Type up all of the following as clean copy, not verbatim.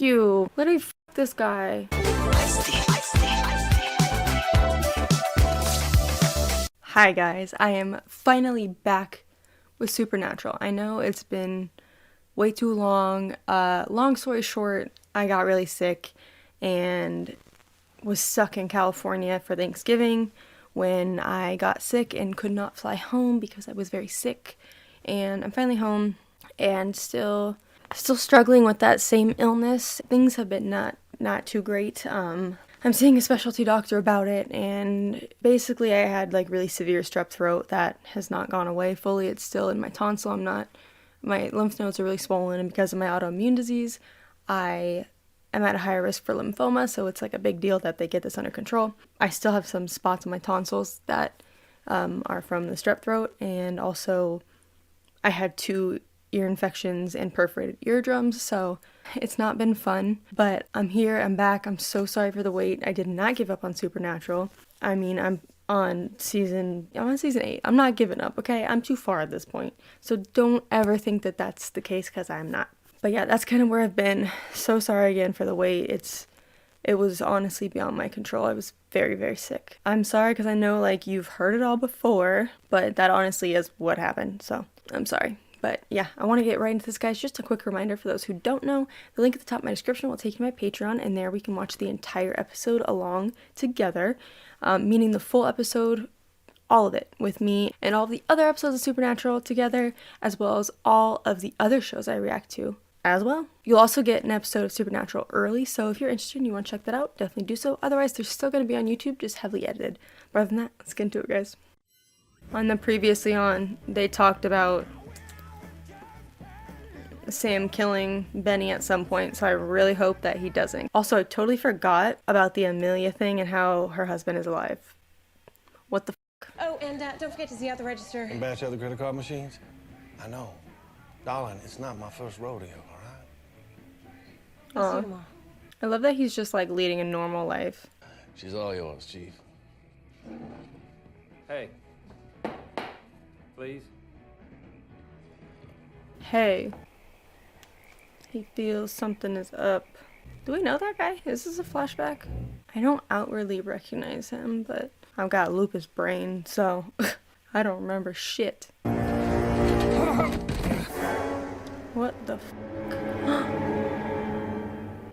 you. Literally f this guy. Hi guys, I am finally back with Supernatural. I know it's been way too long. Long story short, I got really sick and was stuck in California for Thanksgiving when I got sick and could not fly home because I was very sick. And I'm finally home and still struggling with that same illness. Things have been not too great. I'm seeing a specialty doctor about it, and basically I had like really severe strep throat that has not gone away fully. It's still in my tonsil. My lymph nodes are really swollen, and because of my autoimmune disease, I am at a higher risk for lymphoma, so it's like a big deal that they get this under control. I still have some spots on my tonsils that are from the strep throat, and also I had 2 ear infections and perforated eardrums, so it's not been fun. But I'm here, I'm back. I'm so sorry for the wait. I did not give up on Supernatural. I mean, I'm on season 8. I'm not giving up, okay? I'm too far at this point. So don't ever think that that's the case, because I'm not. But yeah, that's kind of where I've been. So sorry again for the wait. It was honestly beyond my control. I was very, very sick. I'm sorry because I know like you've heard it all before, but that honestly is what happened. So I'm sorry. But yeah, I want to get right into this, guys. Just a quick reminder for those who don't know, the link at the top of my description will take you to my Patreon, and there we can watch the entire episode along together, meaning the full episode, all of it, with me and all the other episodes of Supernatural together, as well as all of the other shows I react to as well. You'll also get an episode of Supernatural early, so if you're interested and you want to check that out, definitely do so. Otherwise, they're still going to be on YouTube, just heavily edited. But other than that, let's get into it, guys. On the previously on, they talked about Sam killing Benny at some point, so I really hope that he doesn't. Also, I totally forgot about the Amelia thing and how her husband is alive. What the f***? Oh, and don't forget to see out the register. And batch other credit card machines? I know. Darling, it's not my first rodeo, all right? I'll see you tomorrow. I love that he's just like leading a normal life. She's all yours, Chief. Hey. Please. Hey. He feels something is up. Do we know that guy? Is this a flashback? I don't outwardly recognize him, but I've got lupus brain, so I don't remember shit. What the f***?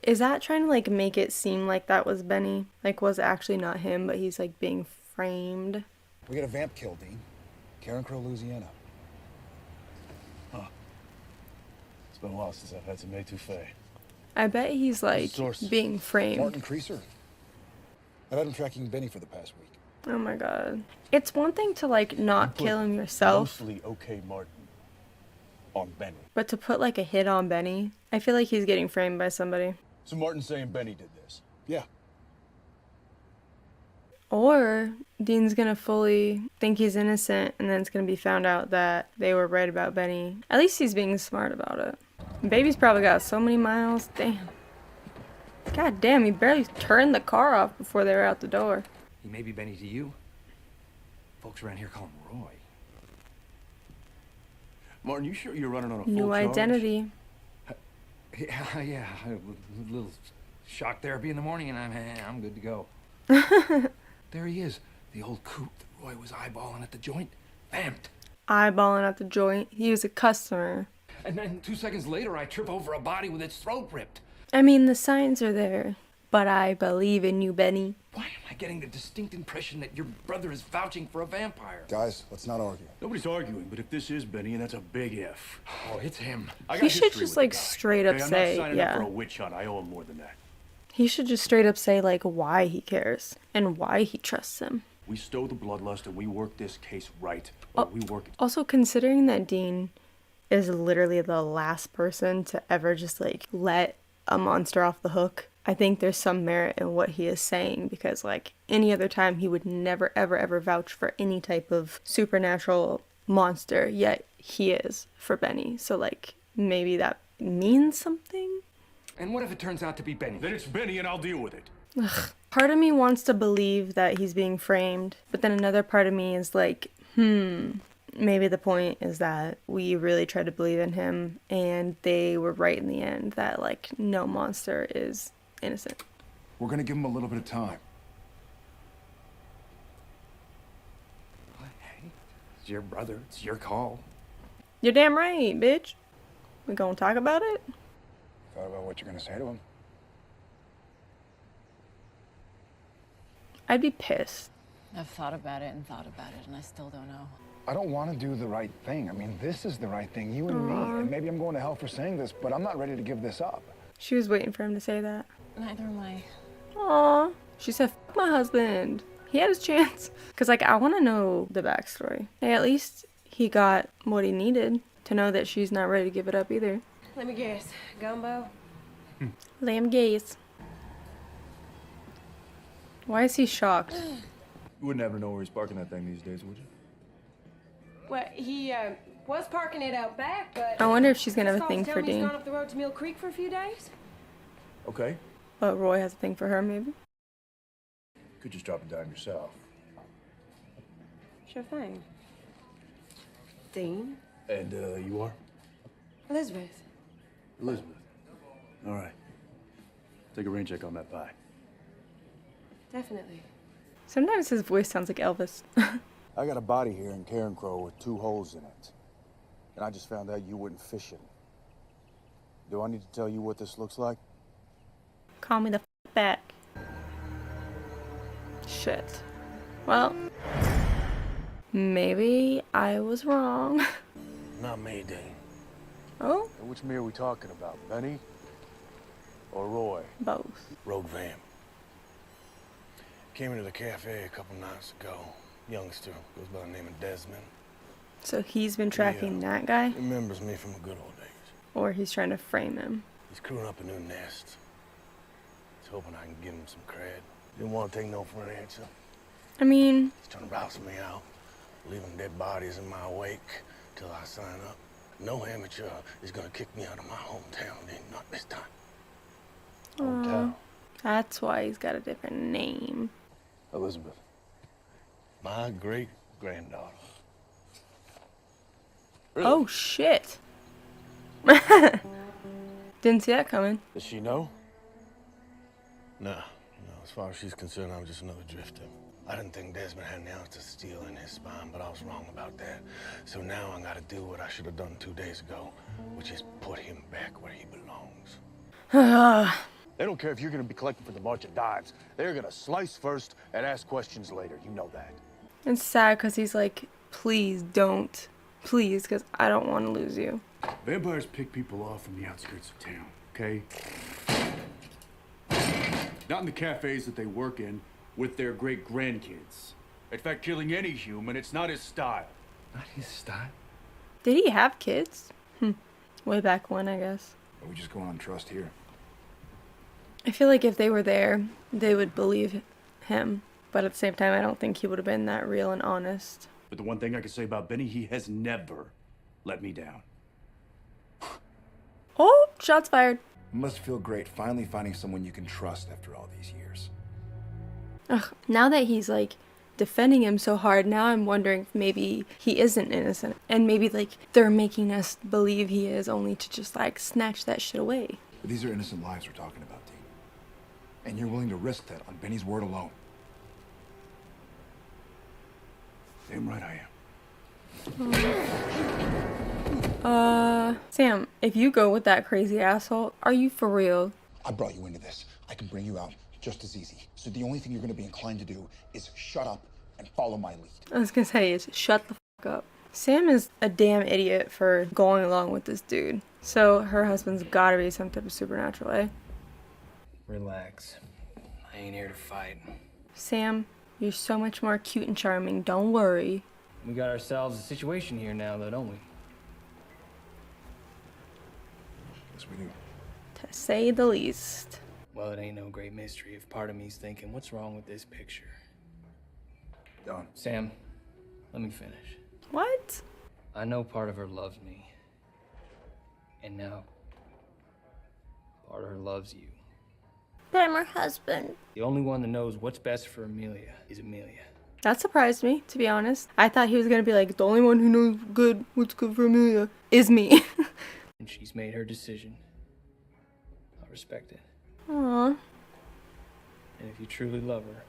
Is that trying to like make it seem like that was Benny? Like, was it actually not him, but he's like being framed? We got a vamp kill, Dean. Karen Crow, Louisiana. Huh. It's been a while since I've had some etouffee. I bet he's like Source. being framed. Martin Creaser. I've had him tracking Benny for the past week. Oh my god. It's one thing to like not kill him yourself, Mostly okay Martin on Benny. but to put like a hit on Benny, I feel like he's getting framed by somebody. So Martin's saying Benny did this. Yeah. Or Dean's gonna fully think he's innocent, and then it's gonna be found out that they were right about Benny. At least he's being smart about it. Baby's probably got so many miles. Damn. God damn, he barely turned the car off before they were out the door. He may be Benny to you. Folks around here call him Roy. Martin, you sure you're running on a full New charge? identity. Yeah, a little shock therapy in the morning, and I'm good to go. There he is, the old coot that Roy was eyeballing at the joint, vamped. Eyeballing at the joint. He was a customer. And then 2 seconds later, I trip over a body with its throat ripped. I mean, the signs are there. But I believe in you, Benny. Why am I getting the distinct impression that your brother is vouching for a vampire? Guys, let's not argue. Nobody's arguing, but if this is Benny, and that's a big if. Oh, it's him. I got He should history just with like the guy. straight up Okay, I'm say, not signing yeah. up for a witch hunt. I owe him more than that. He should just straight up say like why he cares and why he trusts him. We stow the bloodlust and we work this case right. Or we work it. Also, considering that Dean is literally the last person to ever just like let a monster off the hook, I think there's some merit in what he is saying, because like any other time he would never ever ever vouch for any type of supernatural monster, yet he is for Benny. So like maybe that means something. And what if it turns out to be Benny? Then it's Benny and I'll deal with it. Ugh. Part of me wants to believe that he's being framed, but then another part of me is like, maybe the point is that we really tried to believe in him and they were right in the end that, like, no monster is innocent. We're gonna give him a little bit of time. Hey, it's your brother. It's your call. You're damn right, bitch. We gonna talk about it? Thought about what you're gonna say to him? I'd be pissed. I've thought about it, and I still don't know. I don't want to do the right thing. I mean, this is the right thing, you and me. And maybe I'm going to hell for saying this, but I'm not ready to give this up. She was waiting for him to say that. Neither am I. Aw. She said, "F my husband." He had his chance. Because, like, I want to know the backstory. Hey, at least he got what he needed to know that she's not ready to give it up either. Let me guess. Gumbo? Lamb gaze. Why is he shocked? You wouldn't ever know where he's parking that thing these days, would you? Well, he was parking it out back, but... I wonder if she's gonna have a Scott's thing for telling me he's Dean. gone up the road to Mill Creek for a few days. Okay. But Roy has a thing for her, maybe? Could just drop a dime yourself. Sure thing. Dean? And, you are? Elizabeth. Elizabeth. All right. Take a rain check on that pie. Definitely. Sometimes his voice sounds like Elvis. I got a body here in Cairn Crow with 2 holes in it. And I just found out you went fishing. Do I need to tell you what this looks like? Call me the f back. Shit. Well, maybe I was wrong. Not me, Dean. Oh, Which me are we talking about? Benny? Or Roy? both. Rogue Van. Came into the cafe a couple nights ago. Youngster, goes by the name of Desmond. So he's been tracking that guy? Remembers me from the good old days. Or he's trying to frame him? He's crewing up a new nest. He's hoping I can give him some cred. Didn't want to take no for an answer. I mean, He's trying to rouse me out, leaving dead bodies in my wake till I sign up. No amateur is gonna kick me out of my hometown, Dean, not this time. Hometown. that's why he's got a different name. Elizabeth. My great-granddaughter. Oh, shit. Didn't see that coming. Does she know? No, as far as she's concerned, I'm just another drifter. I didn't think Desmond had an ounce of steel in his spine, but I was wrong about that. So now I gotta do what I should have done 2 days ago, which is put him back where he belongs. They don't care if you're gonna be collecting for the March of Dimes. They're gonna slice first and ask questions later. You know that. It's sad because he's like, please don't. Please, because I don't want to lose you. Vampires pick people off from the outskirts of town, okay? Not in the cafes that they work in with their great-grandkids. In fact, killing any human, it's not his style. Not his style. Did he have kids? Way back when, I guess. Are we just going on trust here? I feel like if they were there, they would believe him. But at the same time, I don't think he would have been that real and honest. But the one thing I can say about Benny, he has never let me down. Oh, shots fired. It must feel great finally finding someone you can trust after all these years. Ugh, now that he's like defending him so hard, now I'm wondering if maybe he isn't innocent. And maybe like they're making us believe he is only to just like snatch that shit away. But these are innocent lives we're talking about, Dean. And you're willing to risk that on Benny's word alone. Damn right I am. Sam, if you go with that crazy asshole, are you for real? I brought you into this. I can bring you out just as easy. So the only thing you're going to be inclined to do is shut up and follow my lead. I was gonna say is shut the fuck up. Sam is a damn idiot for going along with this dude. So her husband's gotta be some type of supernatural, eh? Relax. I ain't here to fight. Sam, you're so much more cute and charming. Don't worry. We got ourselves a situation here now, though, don't we? Yes, we do. To say the least. Well, it ain't no great mystery if part of me's thinking, what's wrong with this picture? Done. Sam, let me finish. What? I know part of her loves me. And now, part of her loves you. But I'm her husband. The only one that knows what's best for Amelia is Amelia. That surprised me, to be honest. I thought he was gonna be like, the only one who knows what's good for Amelia is me. And she's made her decision. I respect it. Aww. And if you truly love her,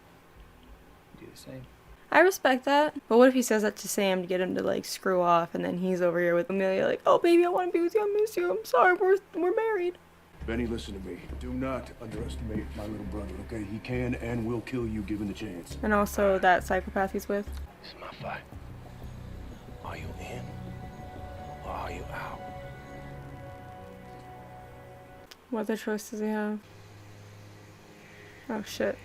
do the same. I respect that. But what if he says that to Sam to get him to like screw off, and then he's over here with Amelia like, oh baby, I want to be with you, I miss you, I'm sorry, we're married. Benny, listen to me. Do not underestimate my little brother, okay? He can and will kill you given the chance. And also that psychopath he's with. This is my fight. Are you in or are you out? What other choice does he have? Oh shit.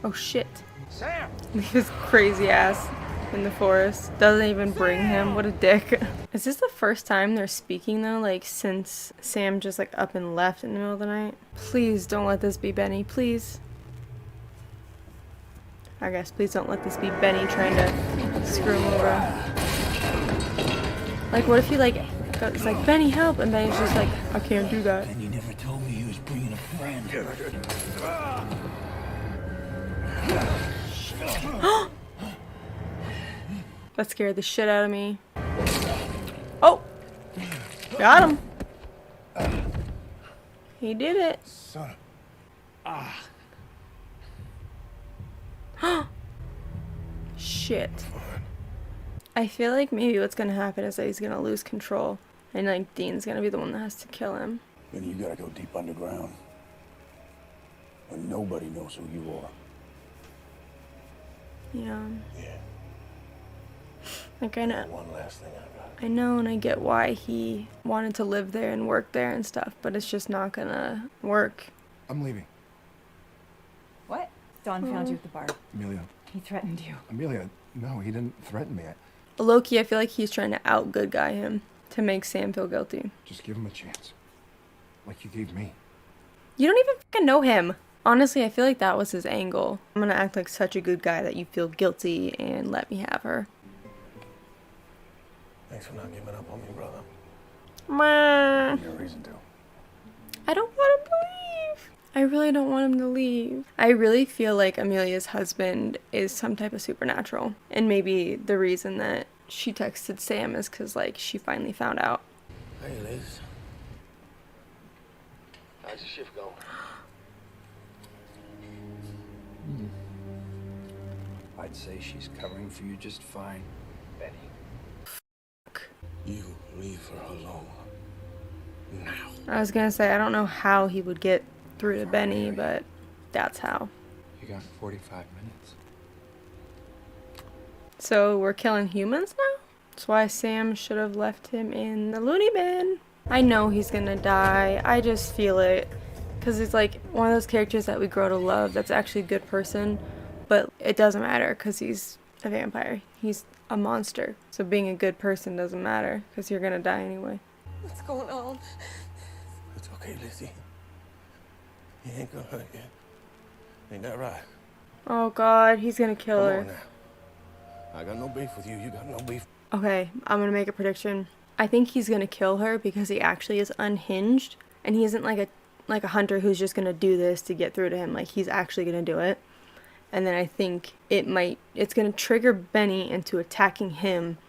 Oh shit. Sam! Leave his crazy ass in the forest. Doesn't even bring him. What a dick. Is this the first time they're speaking though? Like since Sam just like up and left in the middle of the night? Please don't let this be Benny. Please. I guess please don't let this be Benny trying to screw him over. Like what if he like it's like Benny help, and Benny's just like I can't do that. And you never told me you was bringing a friend. That scared the shit out of me. Oh! Got him! He did it. Son Shit. I feel like maybe what's gonna happen is that he's gonna lose control. And like Dean's gonna be the one that has to kill him. Benny, you gotta go deep underground. When nobody knows who you are. Yeah. Yeah. Like I know. One last thing I got. I know, and I get why he wanted to live there and work there and stuff, but it's just not gonna work. I'm leaving. What? Don found you at the bar. Amelia. He threatened you. Amelia, no, he didn't threaten me. Loki, I feel like he's trying to out good guy him to make Sam feel guilty. Just give him a chance. Like you gave me. You don't even fucking know him. Honestly, I feel like that was his angle. I'm gonna act like such a good guy that you feel guilty and let me have her. Thanks for not giving up on me, brother. Meh. No reason to. I don't want him to leave. I really don't want him to leave. I really feel like Amelia's husband is some type of supernatural. And maybe the reason that she texted Sam is because, like, she finally found out. Hey, Liz. How's your shift going? I'd say she's covering for you just fine, Benny. You leave her alone. Now. I was gonna say, I don't know how he would get through to Benny, but that's how. You got 45 minutes. So we're killing humans now? That's why Sam should have left him in the loony bin. I know he's gonna die. I just feel it. Because he's like one of those characters that we grow to love that's actually a good person. But it doesn't matter because he's a vampire. He's a monster. So being a good person doesn't matter because you're gonna die anyway. What's going on? It's okay, Lizzie. He ain't gonna hurt you. Ain't that right? Oh God, he's gonna kill Come her. on now. I got no beef with you. You got no beef. Okay, I'm gonna make a prediction. I think he's gonna kill her because he actually is unhinged, and he isn't like a hunter who's just gonna do this to get through to him. Like he's actually gonna do it. And then I think it's gonna trigger Benny into attacking him,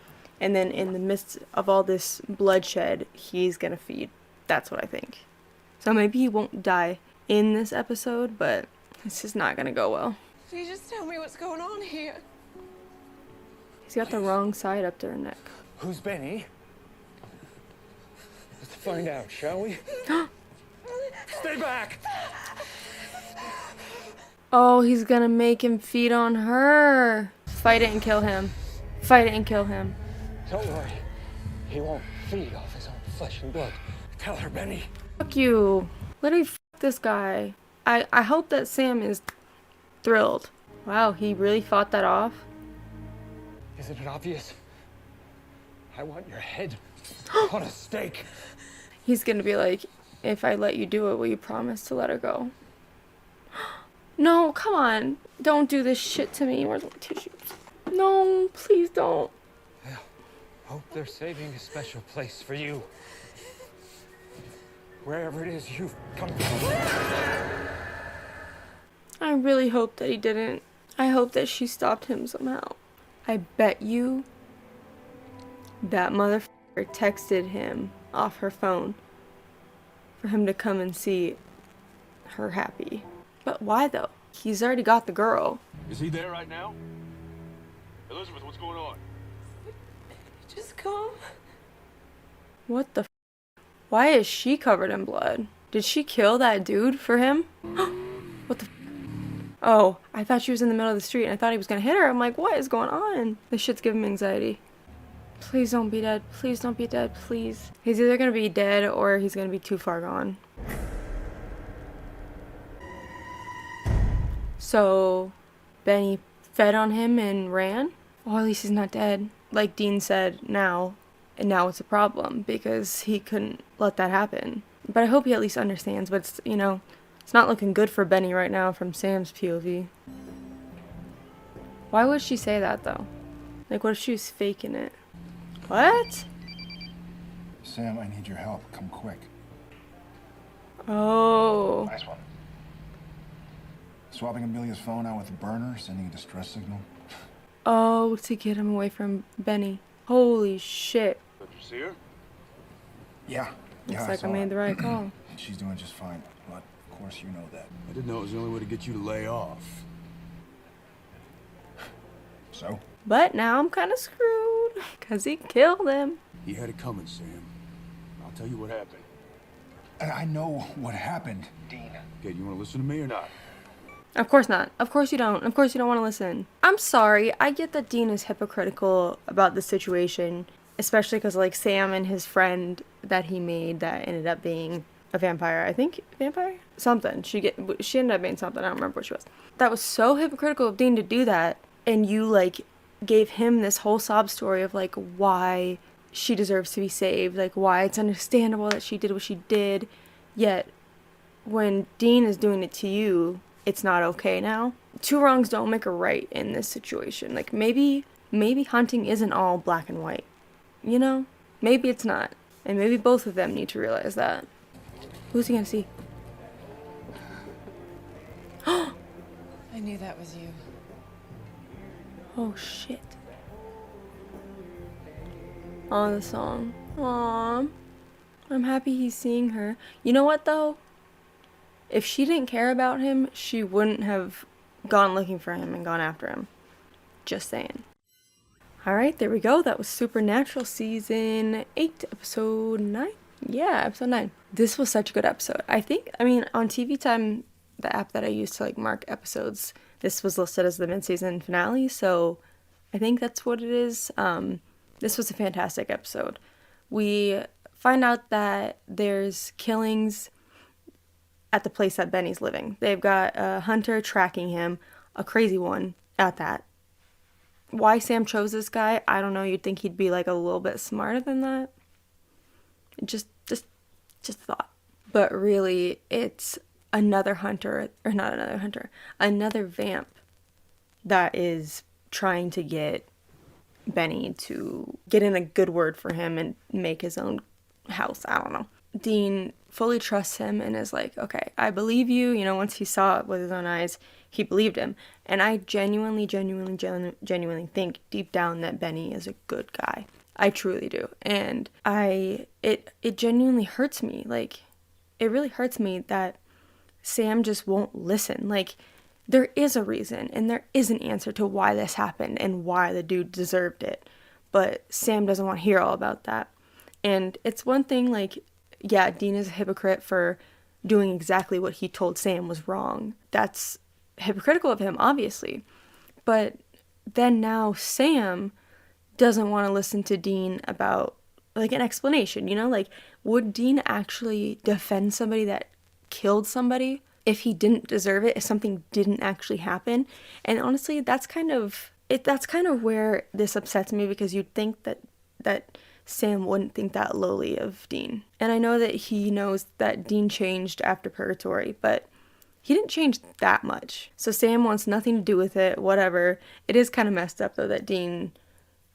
and then in the midst of all this bloodshed, he's gonna feed. That's what I think. So maybe he won't die in this episode, but it's just not gonna go well. Can you just tell me what's going on here? He's got the wrong side up to her neck. Who's Benny? Let's find out, shall we? Stay back! Oh, he's gonna make him feed on her. Fight it and kill him. Fight it and kill him. Don't worry. He won't feed off his own flesh and blood. Tell her, Benny. Fuck you. Literally fuck this guy. I hope that Sam is thrilled. Wow, he really fought that off. Isn't it obvious? I want your head on a stake. He's gonna be like, if I let you do it, will you promise to let her go? No, come on. Don't do this shit to me. Where's my tissues? No, please don't. Yeah. Hope they're saving a special place for you. Wherever it is you've come from. I really hope that he didn't. I hope that she stopped him somehow. I bet you that motherfucker texted him off her phone for him to come and see her happy. But why though? He's already got the girl. Is he there right now? Elizabeth, what's going on? Just come. What the Why is she covered in blood? Did she kill that dude for him? What the Oh, I thought she was in the middle of the street and I thought he was gonna hit her. I'm like, what is going on? This shit's giving me anxiety. Please don't be dead. Please don't be dead. Please. He's either gonna be dead or he's gonna be too far gone. So, Benny fed on him and ran? Well, at least he's not dead. Like Dean said, now. And now it's a problem because he couldn't let that happen. But I hope he at least understands. But, it's, you know, it's not looking good for Benny right now from Sam's POV. Why would she say that, though? Like, what if she was faking it? What? Sam, I need your help. Come quick. Oh. Nice one. Swapping Amelia's phone out with a burner, sending a distress signal. Oh, to get him away from Benny. Holy shit. Did you see her? Yeah. Looks I like I saw made her. the right call. She's doing just fine. But, of course, you know that. I didn't know it was the only way to get you to lay off. So? But now I'm kind of screwed. Because he killed him. He had it coming, Sam. I'll tell you what happened. I know what happened. Okay, you want to listen to me or not? Of course not. Of course you don't. Of course you don't want to listen. I'm sorry. I get that Dean is hypocritical about the situation. Especially because, like, Sam and his friend that he made that ended up being a vampire. I think vampire? Something. She ended up being something. I don't remember what she was. That was so hypocritical of Dean to do that. And you, like, gave him this whole sob story of, like, why she deserves to be saved. Like, why it's understandable that she did what she did. Yet, when Dean is doing it to you, it's not okay now. Two wrongs don't make a right in this situation. Like, maybe hunting isn't all black and white. You know? Maybe it's not. And maybe both of them need to realize that. Who's he gonna see? I knew that was you. Oh, shit. Oh, the song. Aww. I'm happy he's seeing her. You know what, though? If she didn't care about him, she wouldn't have gone looking for him and gone after him. Just saying. Alright, there we go. That was Supernatural Season 8, Episode 9? Yeah, Episode 9. This was such a good episode. I mean, on TV Time, the app that I use to, like, mark episodes, this was listed as the mid-season finale, so I think that's what it is. This was a fantastic episode. We find out that there's killings at the place that Benny's living. They've got a hunter tracking him, a crazy one at that. Why Sam chose this guy, I don't know. You'd think he'd be like a little bit smarter than that. Just thought. But really, it's another hunter, or not another hunter, another vamp that is trying to get Benny to get in a good word for him and make his own house. I don't know. Dean fully trusts him and is like, okay, I believe you. You know, once he saw it with his own eyes, he believed him. And I genuinely think deep down that Benny is a good guy. I truly do. And it genuinely hurts me. Like, it really hurts me that Sam just won't listen. Like, there is a reason and there is an answer to why this happened and why the dude deserved it. But Sam doesn't want to hear all about that. And it's one thing, like, yeah, Dean is a hypocrite for doing exactly what he told Sam was wrong. That's hypocritical of him, obviously. But then now Sam doesn't want to listen to Dean about, like, an explanation, you know? Like, would Dean actually defend somebody that killed somebody if he didn't deserve it, if something didn't actually happen? And honestly, that's kind of where this upsets me, because you'd think that Sam wouldn't think that lowly of Dean. And I know that he knows that Dean changed after Purgatory, but he didn't change that much. So Sam wants nothing to do with it, whatever. It is kind of messed up, though, that Dean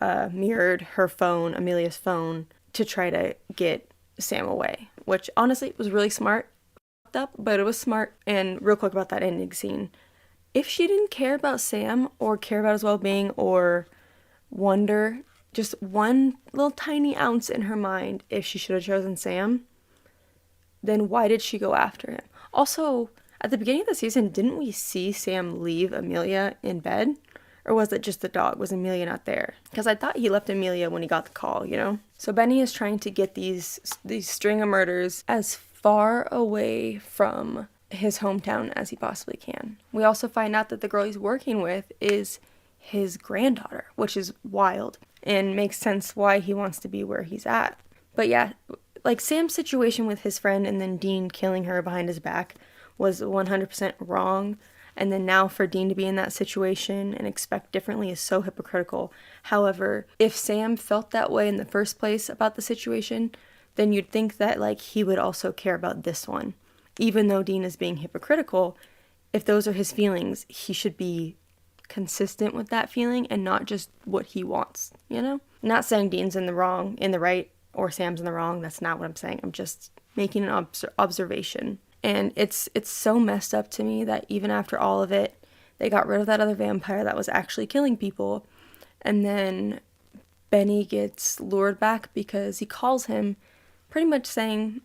mirrored her phone, Amelia's phone, to try to get Sam away, which honestly was really smart. Up, but it was smart. And real quick about that ending scene. if she didn't care about Sam or care about his well-being or wonder just one little tiny ounce in her mind if she should have chosen Sam, then why did she go after him? Also, at the beginning of the season, didn't we see Sam leave Amelia in bed? Or was it just the dog? Was Amelia not there? Because I thought he left Amelia when he got the call, you know? So Benny is trying to get these string of murders as far away from his hometown as he possibly can. We also find out that the girl he's working with is his granddaughter, which is wild and makes sense why he wants to be where he's at. But yeah, like Sam's situation with his friend and then Dean killing her behind his back was 100% wrong. And then now for Dean to be in that situation and expect differently is so hypocritical. However, if Sam felt that way in the first place about the situation, then you'd think that like he would also care about this one. Even though Dean is being hypocritical, if those are his feelings, he should be consistent with that feeling and not just what he wants, you know? Not saying Dean's in the right, or Sam's in the wrong. That's not what I'm saying. I'm just making an observation. And it's so messed up to me that even after all of it, they got rid of that other vampire that was actually killing people. And then Benny gets lured back because he calls him pretty much saying,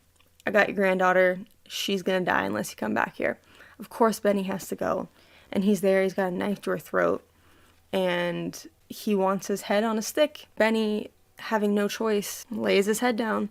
I got your granddaughter. She's going to die unless you come back here. Of course, Benny has to go. And he's there. He's got a knife to her throat. And he wants his head on a stick. Benny, having no choice, lays his head down.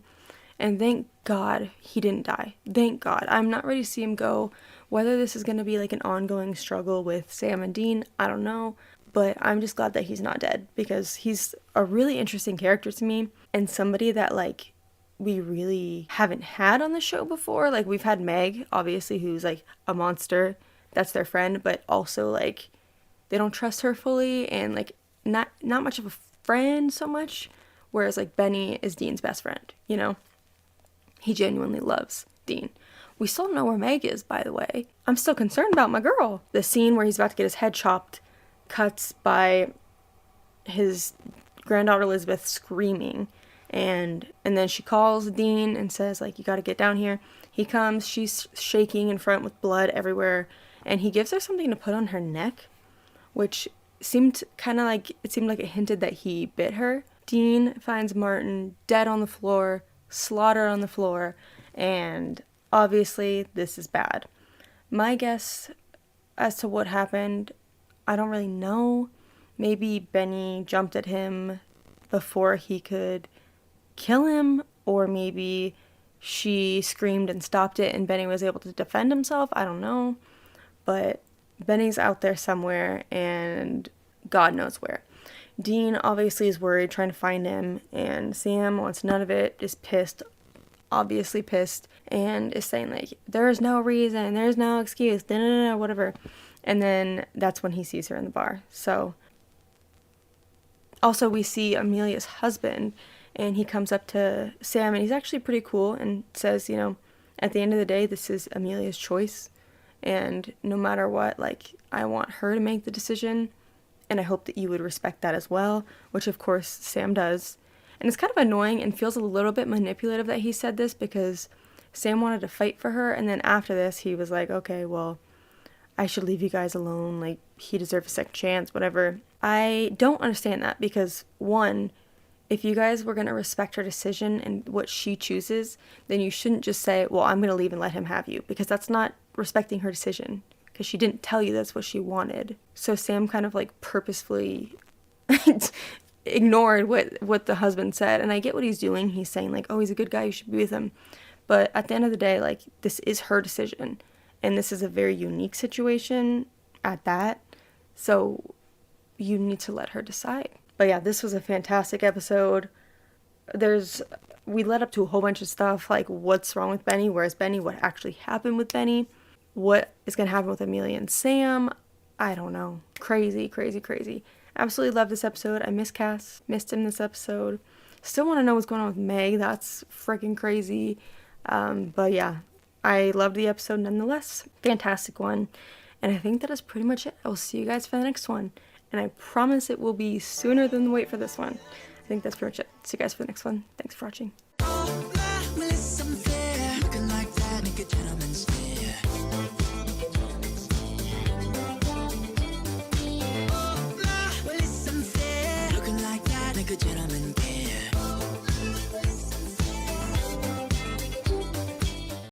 And thank God he didn't die. Thank God. I'm not ready to see him go. Whether this is going to be like an ongoing struggle with Sam and Dean, I don't know. But I'm just glad that he's not dead because he's a really interesting character to me and somebody that like we really haven't had on the show before. Like we've had Meg, obviously, who's like a monster. That's their friend, but also like they don't trust her fully and like not much of a friend so much. Whereas like Benny is Dean's best friend, you know? He genuinely loves Dean. We still don't know where Meg is, by the way. I'm still concerned about my girl. The scene where he's about to get his head chopped cuts by his granddaughter Elizabeth screaming. And then she calls Dean and says, like, you gotta get down here. He comes, she's shaking in front with blood everywhere. And he gives her something to put on her neck, which seemed kind of like, it seemed like it hinted that he bit her. Dean finds Martin dead on the floor, slaughtered on the floor, and obviously this is bad. My guess as to what happened, I don't really know. Maybe Benny jumped at him before he could kill him, or maybe she screamed and stopped it and Benny was able to defend himself. I don't know. But Benny's out there somewhere and God knows where. Dean obviously is worried, trying to find him, and Sam wants none of it, is pissed, obviously pissed, and is saying, like, there's no reason, there's no excuse, whatever. And then that's when he sees her in the bar. So, also we see Amelia's husband, and he comes up to Sam, and he's actually pretty cool, and says, you know, at the end of the day, this is Amelia's choice, and no matter what, like, I want her to make the decision. And I hope that you would respect that as well, which of course Sam does. And it's kind of annoying and feels a little bit manipulative that he said this because Sam wanted to fight for her. And then after this, he was like, okay, well, I should leave you guys alone. Like, he deserves a second chance, whatever. I don't understand that because, one, if you guys were going to respect her decision and what she chooses, then you shouldn't just say, well, I'm going to leave and let him have you, because that's not respecting her decision. Because she didn't tell you that's what she wanted. So Sam kind of like purposefully ignored what the husband said. And I get what he's doing. He's saying like, oh, he's a good guy, you should be with him. But at the end of the day, like, this is her decision. And this is a very unique situation at that. So you need to let her decide. But yeah, this was a fantastic episode. We led up to a whole bunch of stuff, like what's wrong with Benny, where's Benny, what actually happened with Benny. What is going to happen with Amelia and Sam? I don't know. Crazy, crazy, crazy. Absolutely love this episode. I miss Cass. Missed him this episode. Still want to know what's going on with Meg. That's freaking crazy. But yeah, I loved the episode nonetheless. Fantastic one. And I think that is pretty much it. I will see you guys for the next one. And I promise it will be sooner than wait for this one. I think that's pretty much it. See you guys for the next one. Thanks for watching.